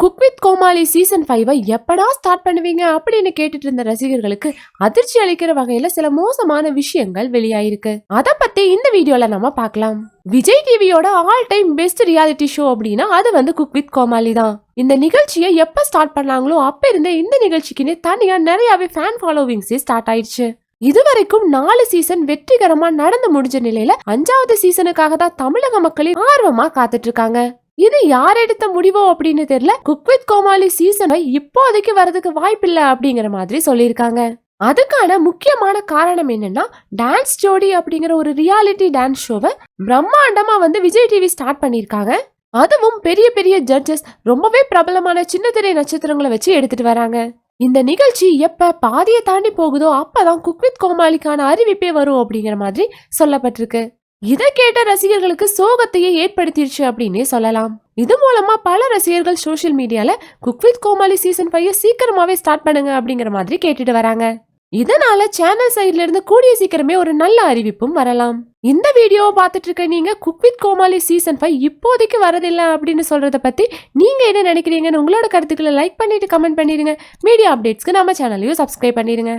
Cook with Comali season 5 எப்படா start பண்ணுவீங்க அப்படின்னு கேட்டுட்டு இருந்த ரசிகர்களுக்கு அதிர்ச்சி அளிக்கிற வகையில சில மோசமான விஷயங்கள் வெளியாயிருக்கு. அத பத்தி இந்த வீடியோல நம்ம பார்க்கலாம். விஜய் டிவியோட all time best reality show அப்படின்னா அது குக் வித் கோமாளி தான். இந்த நிகழ்ச்சியை எப்ப ஸ்டார்ட் பண்ணாங்களோ அப்ப இருந்த இந்த நிகழ்ச்சிக்குன்னு தனியா நிறையவே ஃபேன் ஃபாலோவிங்ஸே ஸ்டார்ட் ஆயிடுச்சு. இதுவரைக்கும் 4 சீசன் வெற்றிகரமா நடந்து முடிஞ்ச நிலையில 5வது சீசனுக்காக தான் தமிழக மக்களே ஆர்வமா காத்துட்டு இருக்காங்க. இது யார் எடுத்த முடிவோ அப்படின்னு தெரியல. குக் வித் கோமாளி சீசன் இப்போதைக்கு வரதுக்கு வாய்ப்பில்ல அப்படிங்கிற மாதிரி சொல்லியிருக்காங்க. அதுக்கான முக்கியமான காரணம் என்னன்னா, டான்ஸ் ஜோடி அப்படிங்கிற ஒரு ரியாலிட்டி டான்ஸ் ஷோவை பிரம்மாண்டமா விஜய் டிவி ஸ்டார்ட் பண்ணிருக்காங்க. அதுவும் பெரிய பெரிய ஜட்ஜஸ், ரொம்பவே பிரபலமான சின்னத்திரை நட்சத்திரங்களை வச்சு எடுத்துட்டு வராங்க. இந்த நிகழ்ச்சி எப்ப பாதியை தாண்டி போகுதோ அப்பதான் குக் வித் கோமாளிக்கான அறிவிப்பே வரும் அப்படிங்கிற மாதிரி சொல்லப்பட்டிருக்கு. இதை கேட்ட ரசிகர்களுக்கு சோகத்தையே ஏற்படுத்திருச்சு அப்படின்னே சொல்லலாம். இது மூலமா பல ரசிகர்கள் சோசியல் மீடியால குக் வித் கோமாளி சீசன் 5 சீக்கிரமாவே ஸ்டார்ட் பண்ணுங்க அப்படிங்கிற மாதிரி கேட்டுட்டு வராங்க. இதனால சேனல் சைட்ல இருந்து கூடிய சீக்கிரமே ஒரு நல்ல அறிவிப்பும் வரலாம். இந்த வீடியோவை பார்த்துட்டு இருக்க நீங்க குக் வித் கோமாளி சீசன் 5 இப்போதைக்கு வரதில்லை அப்படின்னு சொல்றத பத்தி நீங்க என்ன நினைக்கிறீங்கன்னு உங்களோட கருத்துக்களை லைக் பண்ணிட்டு கமெண்ட் பண்ணிருங்க. மீடியா அப்டேட்ஸ்க்கு நம்ம சேனலையும் சப்ஸ்கிரைப் பண்ணிருங்க.